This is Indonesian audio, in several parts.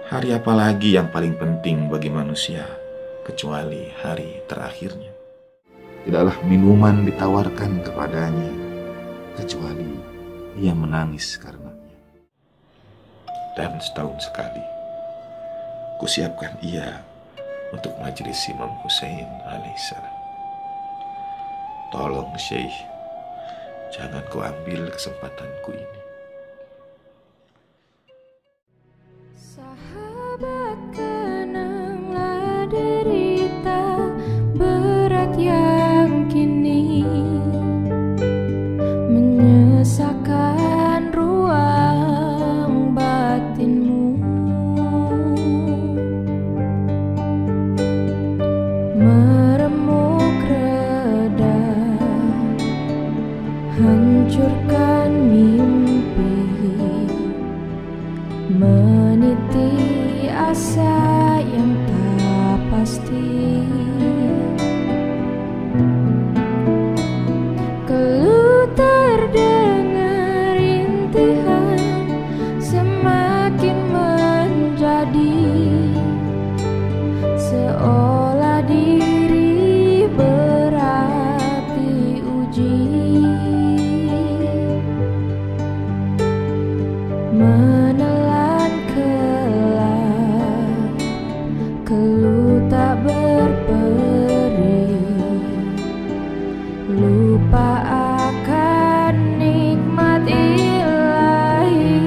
Hari apa lagi yang paling penting bagi manusia kecuali hari terakhirnya? Tidaklah minuman ditawarkan kepadanya kecuali ia menangis karenanya. Dan setahun sekali kusiapkan ia untuk majelis Imam Hussein alaihissalam. Tolong Syekh, jangan kau ambil kesempatanku ini. Sahabat, kenanglah derita berat yang kini menyesakan ruang batinmu, meremuk reda, hancurkan mimpi, meniti asa yang tak pasti. Keluh terdengar rintihan semakin menjadi, seolah diri berat diuji, menelan kelak, keluh tak berperi, lupa akan nikmat ilahi.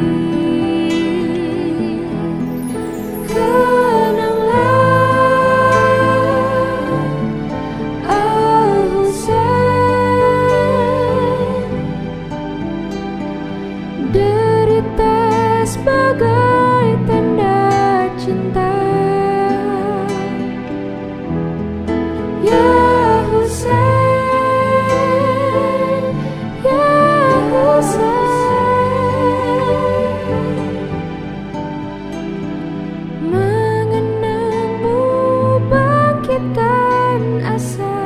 Kenanglah Al-Husain, derita sebagai tanda cinta. Ya Husain, ya Husain, mengenangmu bangkitkan asa,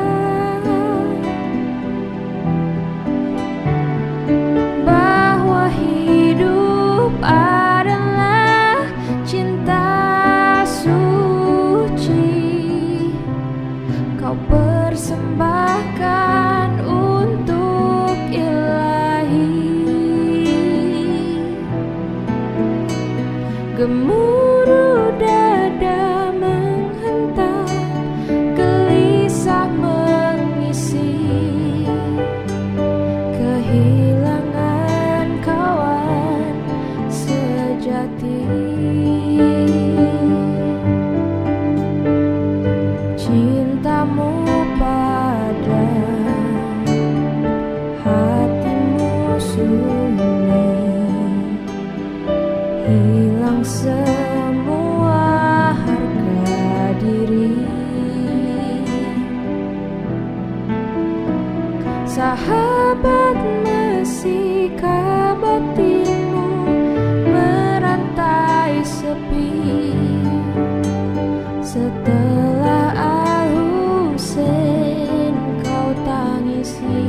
bahwa hidup adalah cinta suci. Kau persembahkan untuk ilahi. Gemuruh dada menghentak, gelisah mengisi, kehilangan kawan sejati. Cintamu pada hatimu sunyi, hilang semua harga diri. Sahabat, mesikah batinmu merantai sepi, setelah Al-Husain kau tangisi.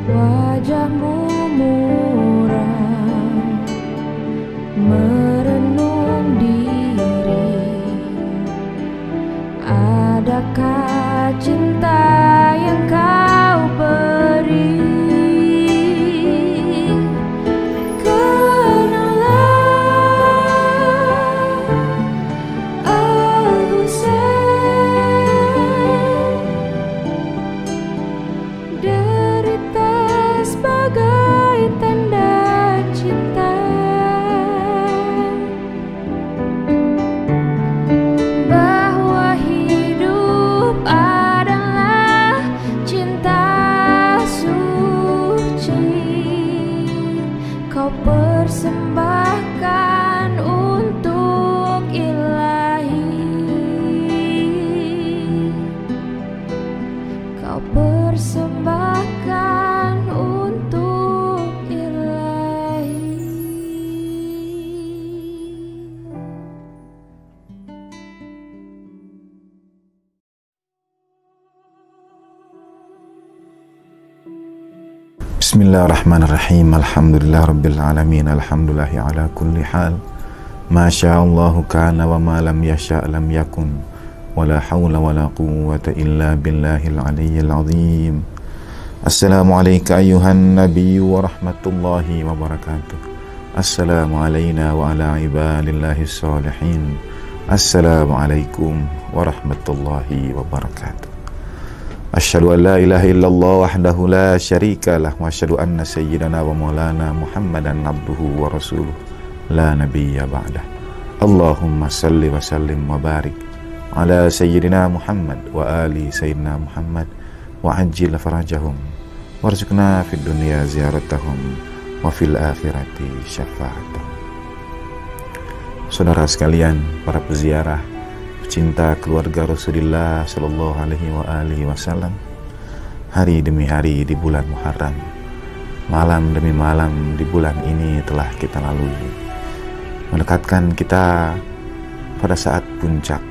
Wajahmu muram, merenung diri, adakah cinta yang kau beri? Kenanglah Al-Husain, derita sebagai tanda cinta, bahwa hidup adalah cinta suci. Kau persembahkan untuk ilahi. Kau persembahkan untuk ilahi. Bismillahirrahmanirrahim. Bismillahirrahmanirrahim. Alhamdulillah rabbil alamin. Alhamdulillahi ala kulli hal. Ma sya'allahu kana wa ma lam yasha' lam yakun. Wa la hawla wa la quwwata illa billahil aliyyil azim. Assalamualaikum ayuhan nabiyyu wa rahmatullahi wa barakatuh. Assalamu alayna wa ala ibadillahi salihin. Assalamualaikum warahmatullahi wabarakatuh. Asyhadu an la ilaha illallah wahdahu la syarika lah wa asyhadu anna sayyidana wa maulana Muhammadan abduhu wa rasuluh la nabiyya ba'dah. Allahumma salli wa sallim wa barik ala sayyidina Muhammad wa ali sayyidina Muhammad wa ajil farajahum warzuqna fid dunya ziyaratahum wa fil akhirati syafa'atahum. Saudara sekalian, para peziarah, pecinta keluarga Rasulullah Sallallahu Alaihi Wasallam, hari demi hari di bulan Muharram, malam demi malam di bulan ini telah kita lalui, mendekatkan kita pada saat puncak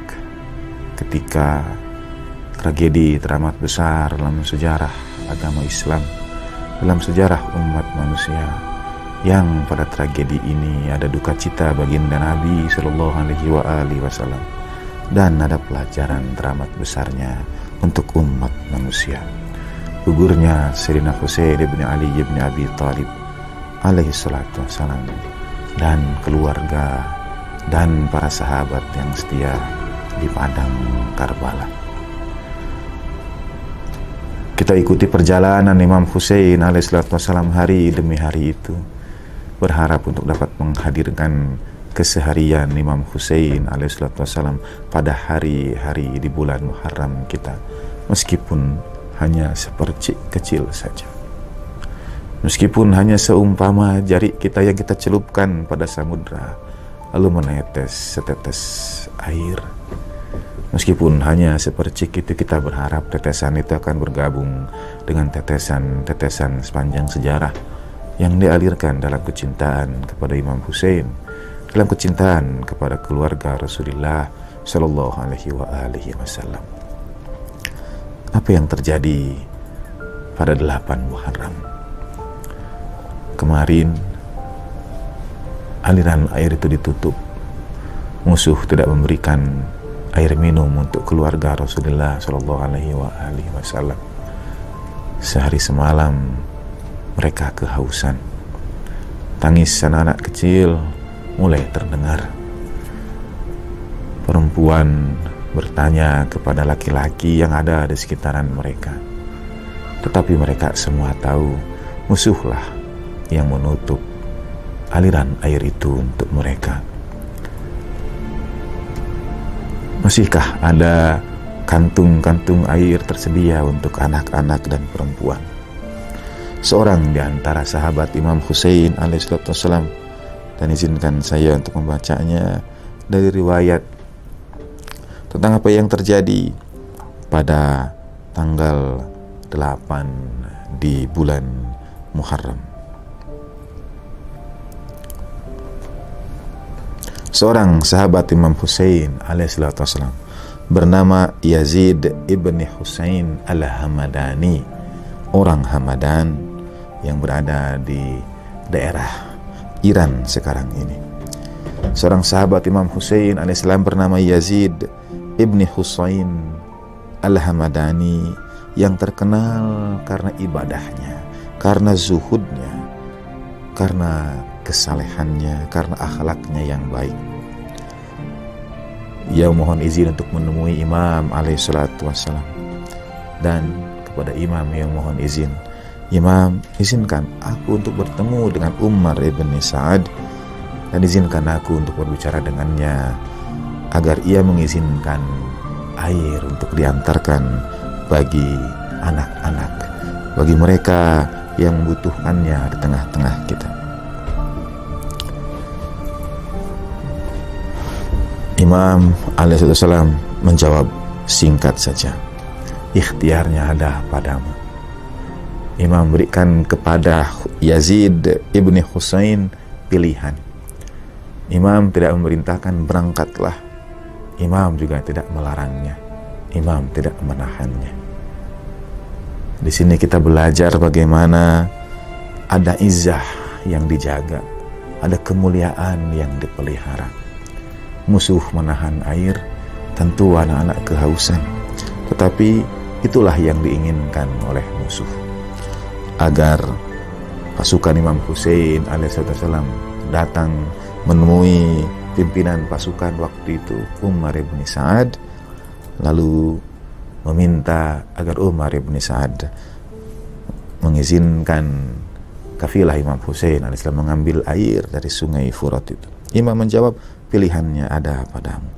ketika tragedi teramat besar dalam sejarah agama Islam, dalam sejarah umat manusia, yang pada tragedi ini ada duka cita baginda Nabi Sallallahu Alaihi Wasallam, dan ada pelajaran teramat besarnya untuk umat manusia. Gugurnya Sayyidina Husain bin Ali bin Abi Thalib alaihi salatu wassalam, dan keluarga dan para sahabat yang setia di padang Karbala. Kita ikuti perjalanan Imam Husain alaihi salatu wassalam hari demi hari itu, berharap untuk dapat menghadirkan keseharian Imam Husain alaihissalam pada hari-hari di bulan Muharram kita, meskipun hanya sepercik kecil saja, meskipun hanya seumpama jari kita yang kita celupkan pada samudra lalu menetes setetes air, meskipun hanya sepercik itu, kita berharap tetesan itu akan bergabung dengan tetesan-tetesan sepanjang sejarah yang dialirkan dalam kecintaan kepada Imam Husain, dalam kecintaan kepada keluarga Rasulullah Sallallahu Alaihi Wasallam. Apa yang terjadi pada 8 Muharram kemarin? Aliran air itu ditutup, musuh tidak memberikan air minum untuk keluarga Rasulullah Sallallahu Alaihi Wasallam. Sehari semalam mereka kehausan. Tangis anak-anak kecil mulai terdengar. Perempuan bertanya kepada laki-laki yang ada di sekitaran mereka, tetapi mereka semua tahu musuhlah yang menutup aliran air itu untuk mereka. Masihkah ada kantung-kantung air tersedia untuk anak-anak dan perempuan? Seorang di antara sahabat Imam Husain alaihissalam, dan izinkan saya untuk membacanya dari riwayat tentang apa yang terjadi pada tanggal 8 di bulan Muharram. Seorang sahabat Imam Husain alaihissalam bernama Yazid ibn Husain al-Hamadani, orang Hamadan yang berada di daerah Iran sekarang ini. Seorang sahabat Imam Husain alaihissalam bernama Yazid ibni Husain al-Hamadani yang terkenal karena ibadahnya, karena zuhudnya, karena kesalehannya, karena akhlaknya yang baik. Ia mohon izin untuk menemui Imam alaihissalatu wassalam, dan kepada Imam yang mohon izin, Imam, izinkan aku untuk bertemu dengan Umar ibn Sa'ad, dan izinkan aku untuk berbicara dengannya agar ia mengizinkan air untuk diantarkan bagi anak-anak, bagi mereka yang membutuhkannya di tengah-tengah kita. Imam alaihissalam menjawab singkat saja, ikhtiarnya ada padamu. Imam berikan kepada Yazid ibni Husain pilihan. Imam tidak memerintahkan berangkatlah, Imam juga tidak melarangnya, Imam tidak menahannya. Di sini kita belajar bagaimana ada izzah yang dijaga, ada kemuliaan yang dipelihara. Musuh menahan air, tentu anak-anak kehausan, tetapi itulah yang diinginkan oleh musuh, agar pasukan Imam Hussein alaihissalam datang menemui pimpinan pasukan waktu itu, Umar ibn Sa'ad, lalu meminta agar Umar ibn Sa'ad mengizinkan kafilah Imam Hussein alaihissalam mengambil air dari sungai Furat itu. Imam menjawab, pilihannya ada padamu.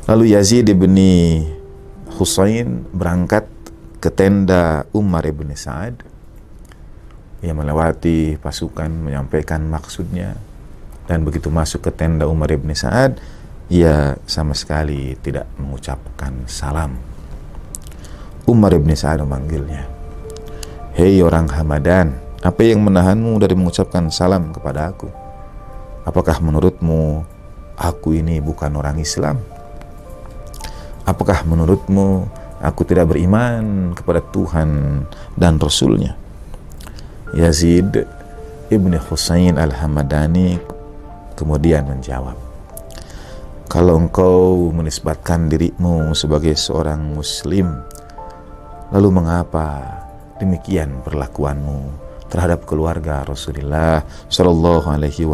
Lalu Yazid ibn Husain berangkat ke tenda Umar ibn Sa'ad. Ia melewati pasukan, menyampaikan maksudnya, dan begitu masuk ke tenda Umar ibn Sa'ad, ia sama sekali tidak mengucapkan salam. Umar ibn Sa'ad memanggilnya, "Hei orang Hamadan, apa yang menahanmu dari mengucapkan salam kepada aku? Apakah menurutmu aku ini bukan orang Islam? Apakah menurutmu aku tidak beriman kepada Tuhan dan Rasulnya?" Yazid ibn Husain al-Hamadani kemudian menjawab, "Kalau engkau menisbatkan dirimu sebagai seorang muslim, lalu mengapa demikian perlakuanmu terhadap keluarga Rasulullah Shallallahu Alaihi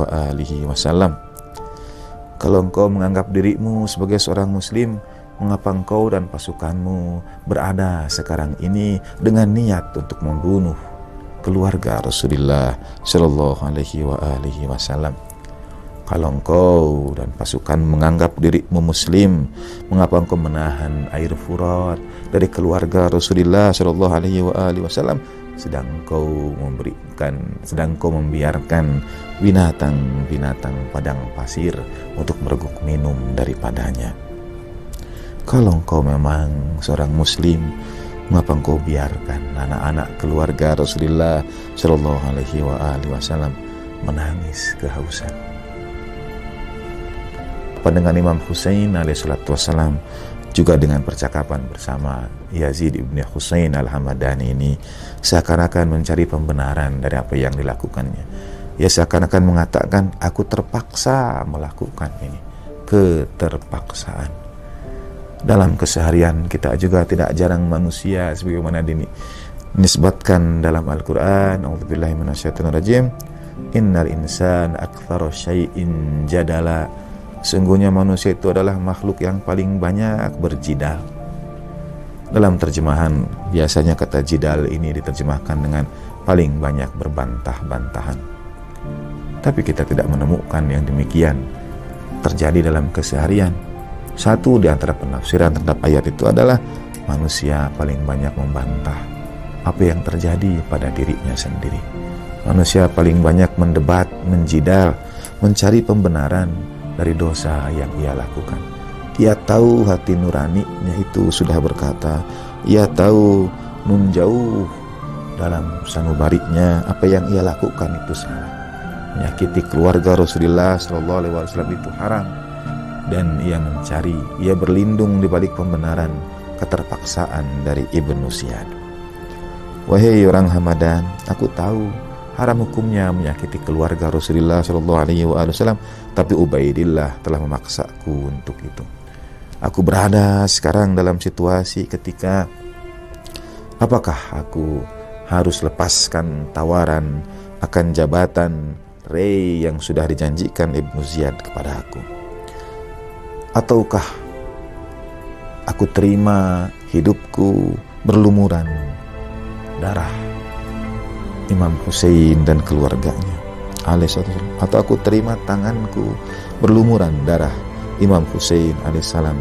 Wasallam? Kalau engkau menganggap dirimu sebagai seorang muslim, mengapa engkau dan pasukanmu berada sekarang ini dengan niat untuk membunuh keluarga Rasulullah Shallallahu Alaihi Wasallam? Kalau engkau dan pasukan menganggap dirimu muslim, mengapa engkau menahan air Furat dari keluarga Rasulullah Shallallahu Alaihi Wasallam, sedang engkau membiarkan binatang-binatang padang pasir untuk mereguk minum daripadanya? Kalau engkau memang seorang muslim, mengapa engkau biarkan anak-anak keluarga Rasulullah Shallallahu Alaihi Wasallam menangis kehausan? Dengan Imam Hussein alaihissalam juga dengan percakapan bersama Yazid ibn Husain al-Hamadani ini seakan-akan mencari pembenaran dari apa yang dilakukannya. Ia seakan-akan mengatakan, aku terpaksa melakukan ini, keterpaksaan. Dalam keseharian kita juga tidak jarang manusia sebagaimana dinisbatkan dalam Al-Quran, a'udzubillahi minasyaitonirrajim, innal insana aktsara syai'in jadala. Sungguhnya manusia itu adalah makhluk yang paling banyak berjidal. Dalam terjemahan biasanya kata jidal ini diterjemahkan dengan paling banyak berbantah-bantahan. Tapi kita tidak menemukan yang demikian terjadi dalam keseharian. Satu di antara penafsiran terhadap ayat itu adalah manusia paling banyak membantah apa yang terjadi pada dirinya sendiri. Manusia paling banyak mendebat, menjidal, mencari pembenaran dari dosa yang ia lakukan. Ia tahu hati nuraninya itu sudah berkata, ia tahu nun jauh dalam sanubariknya apa yang ia lakukan itu salah. Menyakiti keluarga Rasulullah Shallallahu Alaihi Wasallam itu haram, dan ia mencari, ia berlindung di balik pembenaran keterpaksaan dari Ibnu Ziyad. Wahai orang Hamadan, aku tahu haram hukumnya menyakiti keluarga Rasulullah Shallallahu Alaihi Wasallam, tapi Ubaidillah telah memaksaku untuk itu. Aku berada sekarang dalam situasi ketika apakah aku harus lepaskan tawaran akan jabatan rei yang sudah dijanjikan Ibnu Ziyad kepada aku, ataukah aku terima hidupku berlumuran darah Imam Hussein dan keluarganya alaihissalam, atau aku terima tanganku berlumuran darah Imam Hussein alaihissalam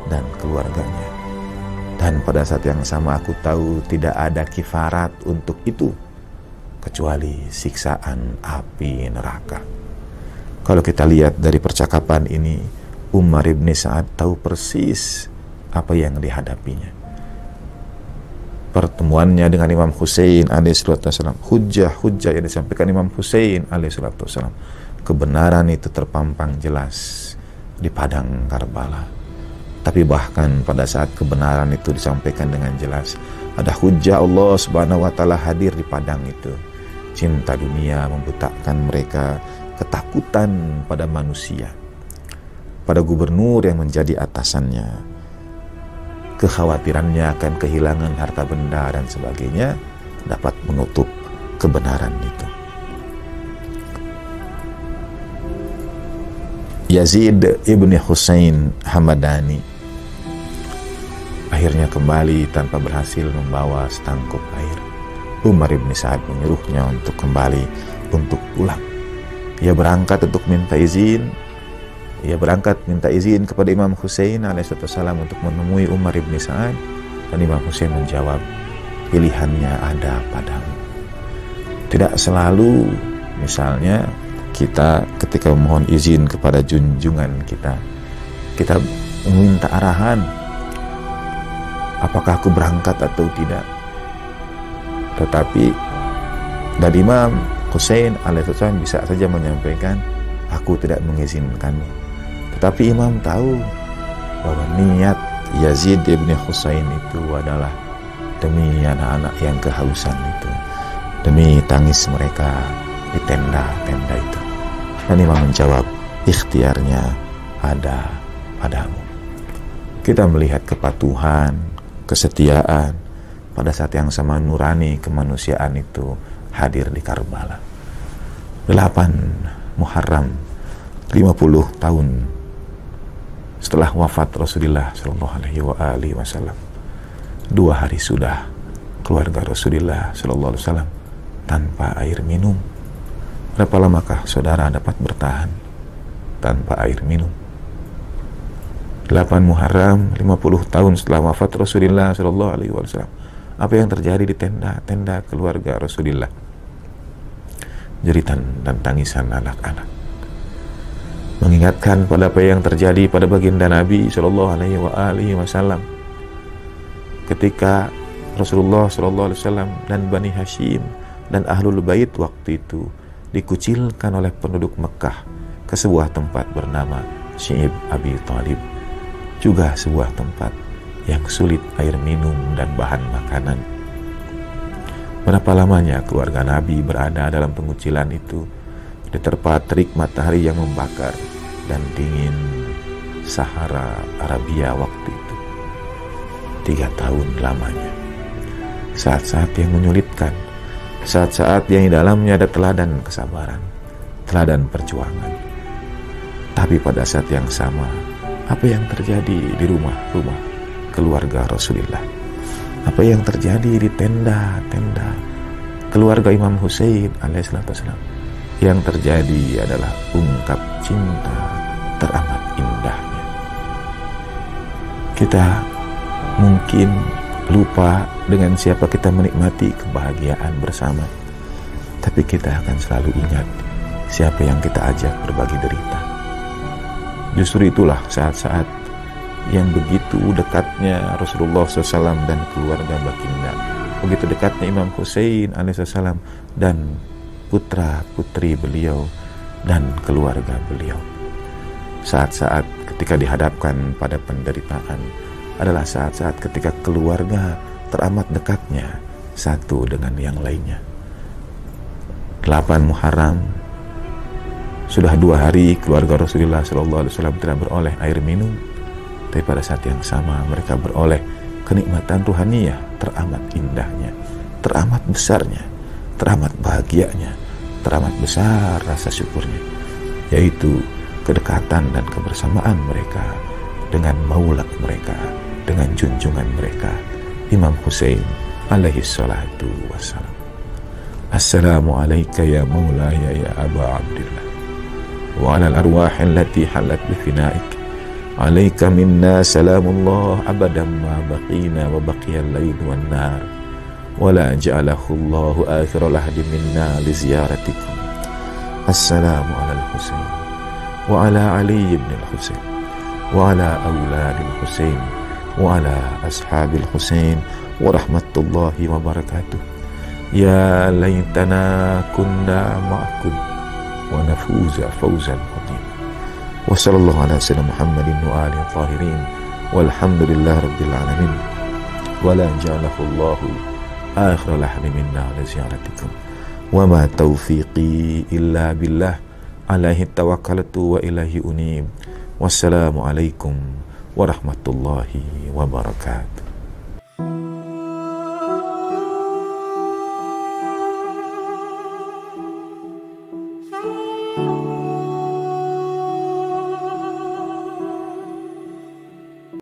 dan keluarganya. Dan pada saat yang sama aku tahu tidak ada kifarat untuk itu kecuali siksaan api neraka. Kalau kita lihat dari percakapan ini, Umar ibn Sa'ad tahu persis apa yang dihadapinya. Pertemuannya dengan Imam Hussein alaihissalam, hujah-hujah yang disampaikan Imam Hussein alaihissalam, kebenaran itu terpampang jelas di padang Karbala. Tapi bahkan pada saat kebenaran itu disampaikan dengan jelas, Ada hujah Allah Subhanahu wa taala hadir di padang itu. Cinta dunia membutakan mereka, ketakutan pada manusia, pada gubernur yang menjadi atasannya, kekhawatirannya akan kehilangan harta benda dan sebagainya dapat menutup kebenaran itu. Yazid ibn Husain Hamadani akhirnya kembali tanpa berhasil membawa setangkup air. Umar ibn Sa'ad menyuruhnya untuk kembali, untuk pulang. Ia berangkat untuk minta izin. Ia berangkat minta izin kepada Imam Husain alaihissalam untuk menemui Umar ibn Sa'ad, dan Imam Husain menjawab, pilihannya ada padamu. Tidak selalu, misalnya kita ketika memohon izin kepada junjungan kita meminta arahan, apakah aku berangkat atau tidak. Tetapi dari Imam Husain alaihissalam bisa saja menyampaikan, aku tidak mengizinkanmu. Tetapi Imam tahu bahwa niat Yazid ibn Husain itu adalah demi anak-anak yang kehausan itu, demi tangis mereka di tenda-tenda itu. Dan Imam menjawab, ikhtiarnya ada padamu. Kita melihat kepatuhan, kesetiaan, pada saat yang sama nurani kemanusiaan itu hadir di Karbala. 8 Muharram, 50 tahun setelah wafat Rasulullah SAW. 2 hari sudah keluarga Rasulullah SAW tanpa air minum. Berapa lamakah saudara dapat bertahan tanpa air minum? 8 Muharram, 50 tahun setelah wafat Rasulullah SAW. Apa yang terjadi di tenda-tenda keluarga Rasulullah? Jeritan dan tangisan anak-anak mengingatkan pada apa yang terjadi pada baginda Nabi SAW ketika Rasulullah SAW dan Bani Hashim dan Ahlul Bait waktu itu dikucilkan oleh penduduk Mekah ke sebuah tempat bernama Syi'ib Abi Thalib, juga sebuah tempat yang sulit air minum dan bahan makanan. Berapa lamanya keluarga Nabi berada dalam pengucilan itu, diterpa terik matahari yang membakar dan dingin Sahara Arabia waktu itu. 3 tahun lamanya. Saat-saat yang menyulitkan, saat-saat yang di dalamnya ada teladan kesabaran, teladan perjuangan. Tapi pada saat yang sama, apa yang terjadi di rumah-rumah keluarga Rasulullah? Apa yang terjadi di tenda-tenda keluarga Imam Husain alaihissalam? Yang terjadi adalah ungkap cinta teramat indahnya. Kita mungkin lupa dengan siapa kita menikmati kebahagiaan bersama, tapi kita akan selalu ingat siapa yang kita ajak berbagi derita. Justru itulah saat-saat yang begitu dekatnya Rasulullah SAW dan keluarga baginda, begitu dekatnya Imam Husain alaihissalam dan putra-putri beliau dan keluarga beliau. Saat-saat ketika dihadapkan pada penderitaan adalah saat-saat ketika keluarga teramat dekatnya satu dengan yang lainnya. 8 Muharram, sudah 2 hari keluarga Rasulullah SAW tidak beroleh air minum. Tapi pada saat yang sama mereka beroleh kenikmatan ruhaniyah teramat indahnya, teramat besarnya, teramat bahagianya, teramat besar rasa syukurnya, yaitu kedekatan dan kebersamaan mereka dengan maula mereka, dengan junjungan mereka, Imam Husain alaihi salatu wassalam. Assalamu alayka ya maulaya ya Aba Abdillah wa ala al-arwah allati halat bi finaik. Alaika minna salamullah abadan ma baqina wa baqiyal lail wan nar wa la ja'alahu Allahu akhiral ahdi minna li ziyaratikum. Assalamu ala al-Husain wa ala Ali ibn al-Husain wa ala awlad al-Husain wa ala ashabil Husain wa rahmatullahi wa barakatuh. Ya laytana kunna ma'akum wa nafuza fawzan azima. Wassallallahu ala sayyidina Muhammadin wa alihi tahirin walhamdulillahi rabbil alamin. wala ja'alahu Allahu akhir lahdi minna li ziyaratikum. Wa ma taufiqi illa billah, alaihi tawakkaltu wa ilaihi unib. Wassalamu alaikum warahmatullahi wabarakatuh.